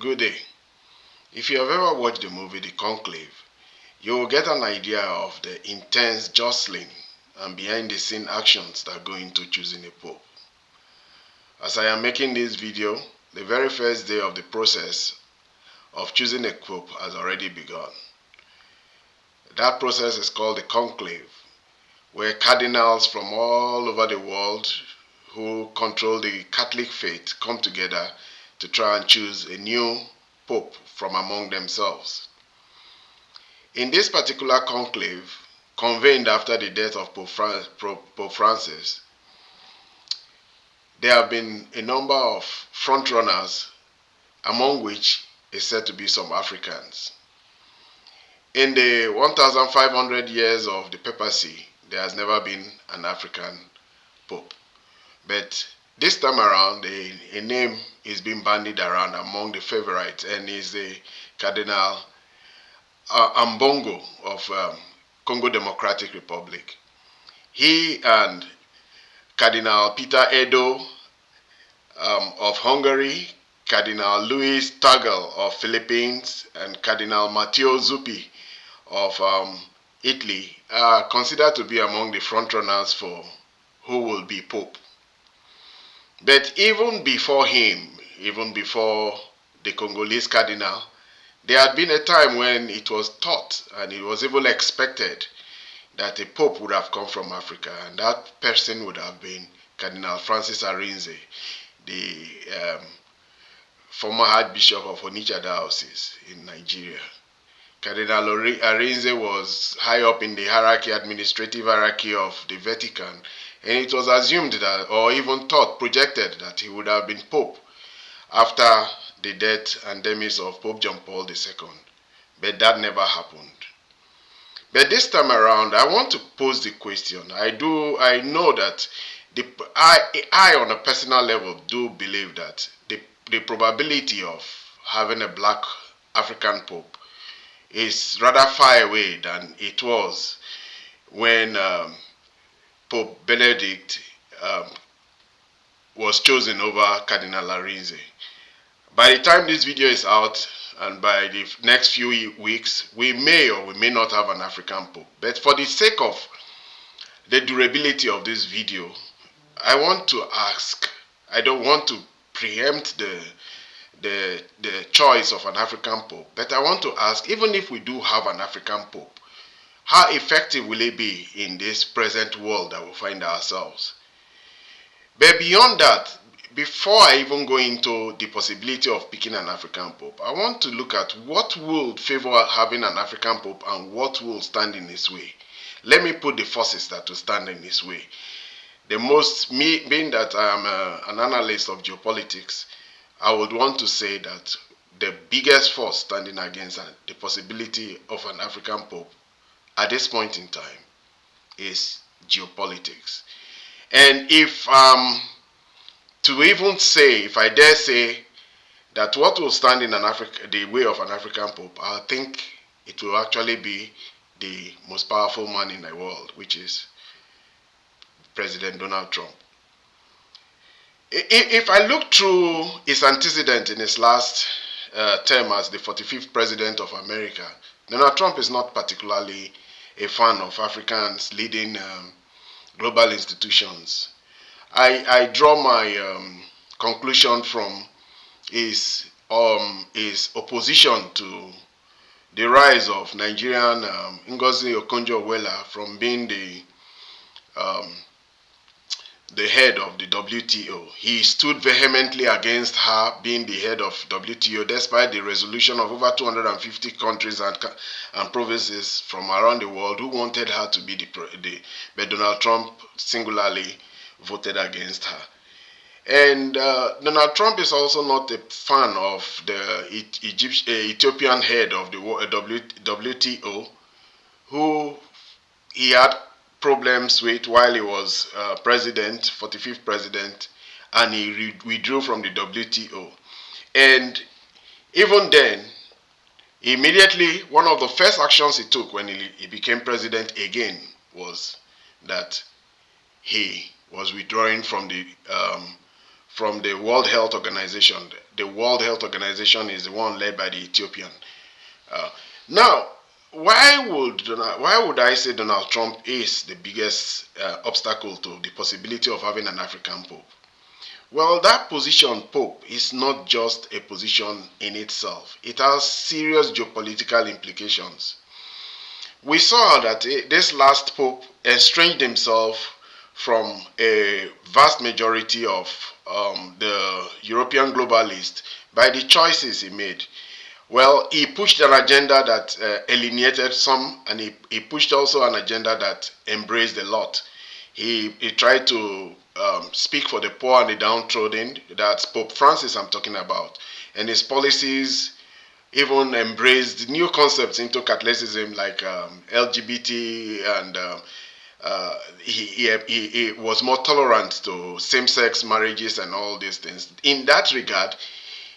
Good day. If you have ever watched the movie The Conclave, you will get an idea of the intense jostling and behind the scene actions that go into choosing a pope. As I am making this video, the very first day of the process of choosing a pope has already begun. That process is called the Conclave, where cardinals from all over the world who control the Catholic faith come together to try and choose a new pope from among themselves. In this particular conclave, convened after the death of Pope Francis, there have been a number of frontrunners, among which is said to be some Africans. In the 1,500 years of the papacy, there has never been an African pope. But this time around, a name is being bandied around among the favorites, and is the Cardinal Ambongo of Congo Democratic Republic. He and Cardinal Peter Edo of Hungary, Cardinal Louis Tagle of Philippines, and Cardinal Matteo Zuppi of Italy are considered to be among the frontrunners for who will be Pope. But even before him, even before the Congolese Cardinal, there had been a time when it was thought and it was even expected that a pope would have come from Africa, and that person would have been Cardinal Francis Arinze, the former Archbishop of Onitsha Diocese in Nigeria. Cardinal Arinze was high up in the administrative hierarchy of the Vatican, and it was assumed that, or even thought, projected that he would have been pope after the death and demise of Pope John Paul II. But that never happened. But this time around, I want to pose the question. I know that I on a personal level do believe that the probability of having a black African pope is rather far away than it was when Pope Benedict was chosen over Cardinal Arinze. By the time this video is out, and by the next few weeks, we may or we may not have an African pope. But for the sake of the durability of this video, I want to ask, I don't want to preempt the choice of an African pope, but I want to ask, even if we do have an African pope, how effective will it be in this present world that we find ourselves? But beyond that, before I even go into the possibility of picking an African pope, I want to look at what will favor having an African pope and what will stand in his way. Let me put the forces that will stand in his way. Being that I am an analyst of geopolitics, I would want to say that the biggest force standing against the possibility of an African pope at this point in time is geopolitics. And if if I dare say that what will stand in the way of an African pope, I think it will actually be the most powerful man in the world, which is President Donald Trump. If I look through his antecedent in his last term as the 45th president of America, Donald Trump is not particularly a fan of Africans leading global institutions. I draw my conclusion from his opposition to the rise of Nigerian Ngozi Okonjo-Iweala from being the head of the WTO. He stood vehemently against her being the head of WTO, despite the resolution of over 250 countries and provinces from around the world who wanted her to be but Donald Trump singularly voted against her. And Donald Trump is also not a fan of the Ethiopian head of the WTO, who he had problems with while he was president, 45th president, and he withdrew from the WTO. And even then, immediately, one of the first actions he took when he became president again was that he was withdrawing from from the World Health Organization. The World Health Organization is the one led by the Ethiopian. Uh, Now, why would I say Donald Trump is the biggest obstacle to the possibility of having an African pope? Well, that position, pope, is not just a position in itself. It has serious geopolitical implications. We saw that this last pope estranged himself from a vast majority of the European globalists by the choices he made. Well, he pushed an agenda that alienated some, and he pushed also an agenda that embraced a lot. He tried to speak for the poor and the downtrodden. That's Pope Francis I'm talking about. And his policies even embraced new concepts into Catholicism like LGBT, and he was more tolerant to same-sex marriages and all these things. In that regard,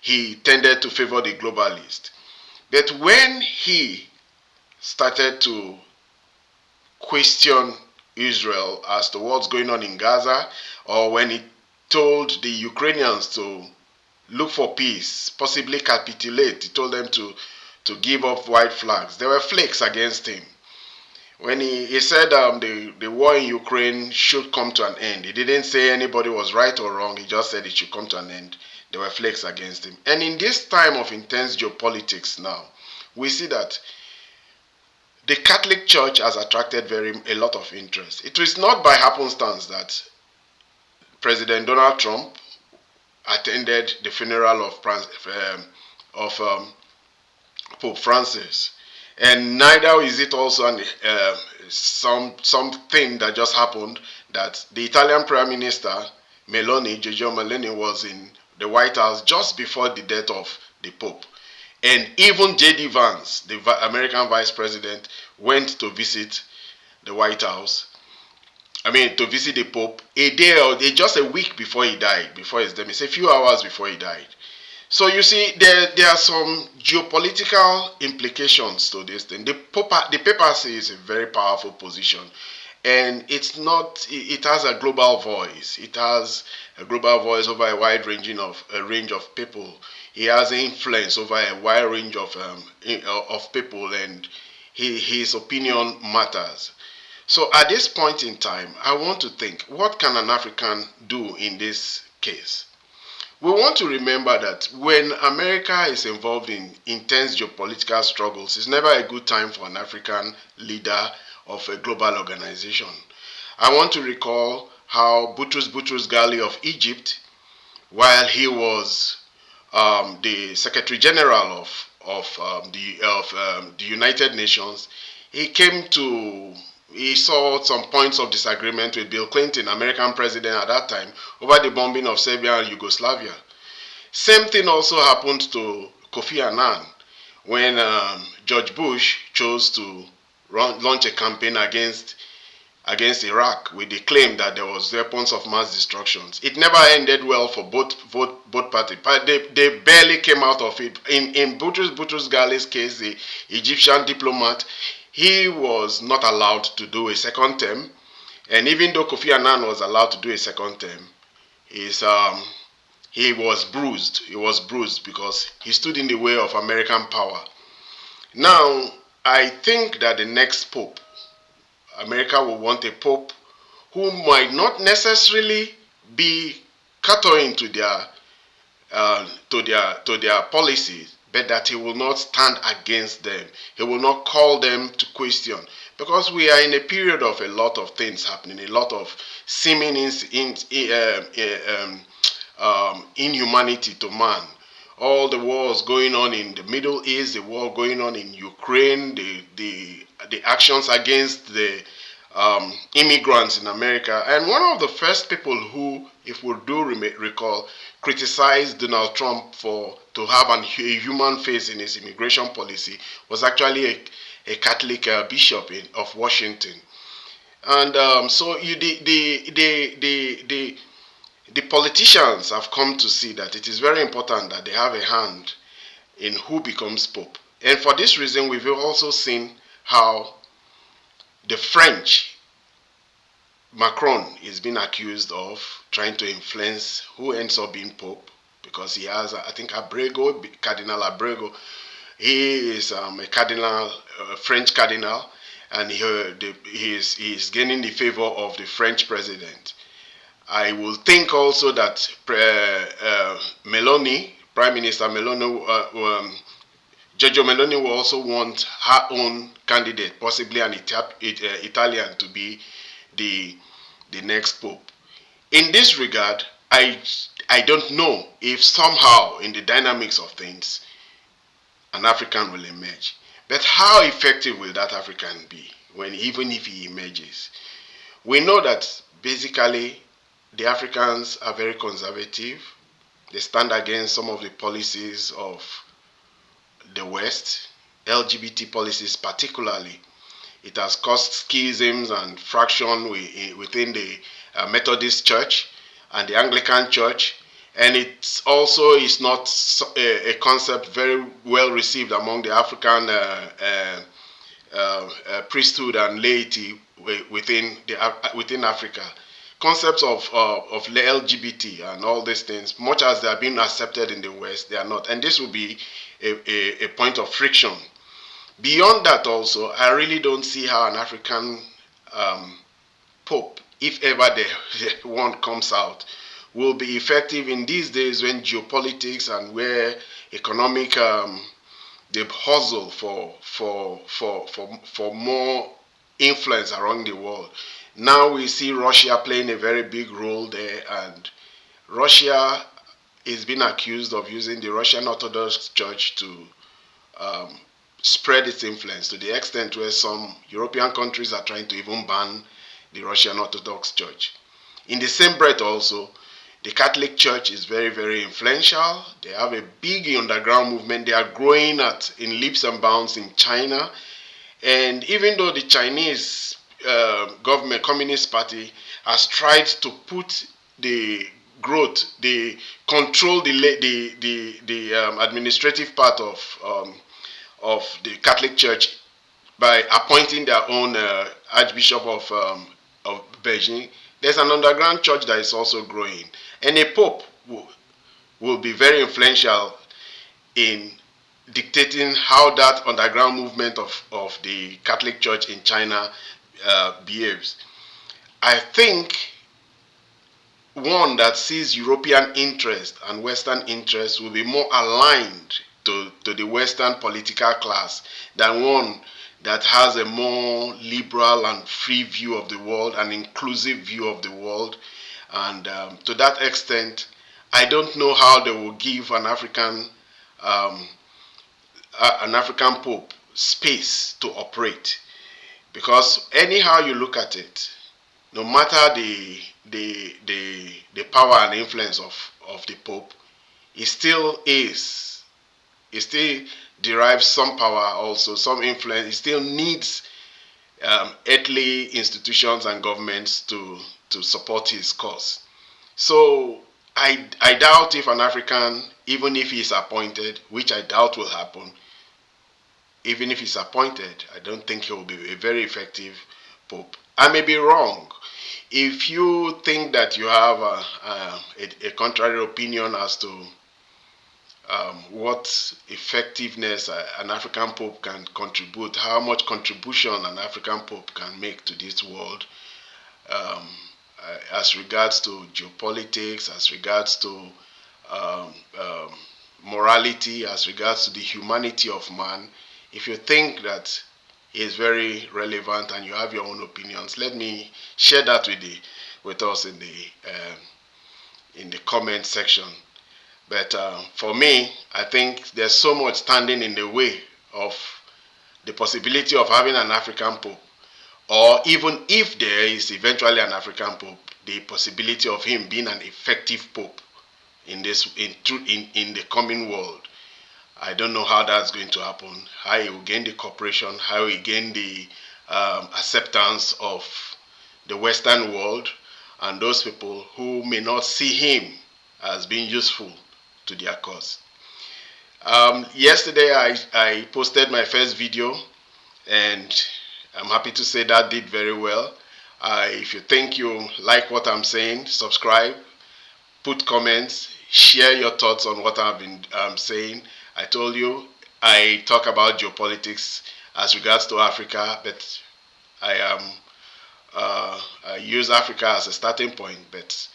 he tended to favor the globalist. But when he started to question Israel as to what's going on in Gaza, or when he told the Ukrainians to look for peace, possibly capitulate, he told them to give up white flags. There were flakes against him. When he said the war in Ukraine should come to an end, he didn't say anybody was right or wrong, he just said it should come to an end. There were flakes against him. And in this time of intense geopolitics now, we see that the Catholic Church has attracted a lot of interest. It is not by happenstance that President Donald Trump attended the funeral of Pope Francis, and neither is it also something that just happened that the Italian Prime Minister Giorgio Meloni was in the White House just before the death of the Pope. And even J.D. Vance, the American Vice President, went to visit the White House. To visit the Pope just a week before he died, before his death. It's a few hours before he died. So you see, there are some geopolitical implications to this thing. The papacy is a very powerful position, and it has a global voice. It has a global voice over a range of people. He has influence over a wide range of people, and his opinion matters. So at this point in time, I want to think, what can an African do in this case? We want to remember that when America is involved in intense geopolitical struggles, it's never a good time for an African leader of a global organization. I want to recall how Boutros Ghali of Egypt, while he was the Secretary General of the United Nations, he saw some points of disagreement with Bill Clinton, American president at that time, over the bombing of Serbia and Yugoslavia. Same thing also happened to Kofi Annan when George Bush chose to launch a campaign against Iraq with the claim that there was weapons of mass destruction. It never ended well for both parties, but they barely came out of it. In Boutros Ghali's case, the Egyptian diplomat, he was not allowed to do a second term, and even though Kofi Annan was allowed to do a second term, he was bruised. He was bruised because he stood in the way of American power. Now, I think that the next pope, America will want a pope who might not necessarily be catering to their policies, but that he will not stand against them. He will not call them to question, because we are in a period of a lot of things happening, a lot of seeming inhumanity to man. All the wars going on in the Middle East, the war going on in Ukraine, the actions against the immigrants in America. And one of the first people who, if we do recall, criticized Donald Trump to have a human face in his immigration policy was actually a Catholic bishop of Washington. And so the politicians have come to see that it is very important that they have a hand in who becomes pope. And for this reason, we've also seen how the French Macron is being accused of trying to influence who ends up being Pope because he has, I think, Abrego, Cardinal Abrego. He is a cardinal, a French cardinal, and he is gaining the favor of the French president. I will think also that Meloni, Prime Minister Meloni, Giorgio Meloni will also want her own candidate, possibly an Italian, to be the next pope. In this regard, I don't know if somehow in the dynamics of things an African will emerge. But how effective will that African be when even if he emerges? We know that basically the Africans are very conservative. They stand against some of the policies of the West, LGBT policies particularly. It has caused schisms and fraction within the Methodist Church and the Anglican Church, and it also is not a concept very well received among the African priesthood and laity within Africa. Concepts of the LGBT and all these things, much as they are being accepted in the West, they are not, and this will be a point of friction. Beyond that, also, I really don't see how an African pope, if ever the one comes out, will be effective in these days when geopolitics and where economic the hustle for more influence around the world. Now we see Russia playing a very big role there, and Russia is being accused of using the Russian Orthodox Church to um, spread its influence to the extent where some European countries are trying to even ban the Russian Orthodox Church. In the same breath also, the Catholic Church is very, very influential. They have a big underground movement. They are growing in leaps and bounds in China. And even though the Chinese government, Communist Party, has tried to put the growth, the control the administrative part of the Catholic Church by appointing their own Archbishop of Beijing, there's an underground church that is also growing. And a pope will be very influential in dictating how that underground movement of the Catholic Church in China behaves. I think one that sees European interest and Western interest will be more aligned to the Western political class than one that has a more liberal and free view of the world, an inclusive view of the world. And to that extent, I don't know how they will give um, an African pope space to operate. Because anyhow you look at it, no matter the power and influence of the Pope, it still is. It still derives some power also, some influence. It still needs earthly institutions and governments to support his cause. So I doubt if an African, even if he's appointed, which I doubt will happen, even if he's appointed, I don't think he will be a very effective Pope. I may be wrong. If you think that you have a contrary opinion as to what effectiveness an African Pope can contribute, how much contribution an African Pope can make to this world, um, as regards to geopolitics, as regards to um, um, morality, as regards to the humanity of man, if you think that is very relevant and you have your own opinions, let me share that with us in the comment section. But for me, I think there's so much standing in the way of the possibility of having an African Pope, or even if there is eventually an African Pope, the possibility of him being an effective Pope in the coming world. I don't know how that's going to happen, how he will gain the cooperation, how he gain the acceptance of the Western world and those people who may not see him as being useful to their cause. Yesterday I posted my first video, and I'm happy to say that did very well. If you think you like what I'm saying, subscribe, put comments, share your thoughts on what I've been saying. I told you I talk about geopolitics as regards to Africa, but I am I use Africa as a starting point, but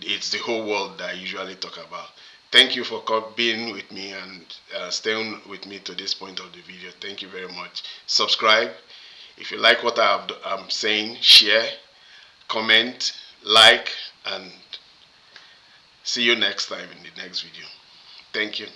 it's the whole world that I usually talk about. Thank you for being with me and staying with me to this point of the video. Thank you very much. Subscribe. If you like what I'm saying, share, comment, like, and see you next time in the next video. Thank you.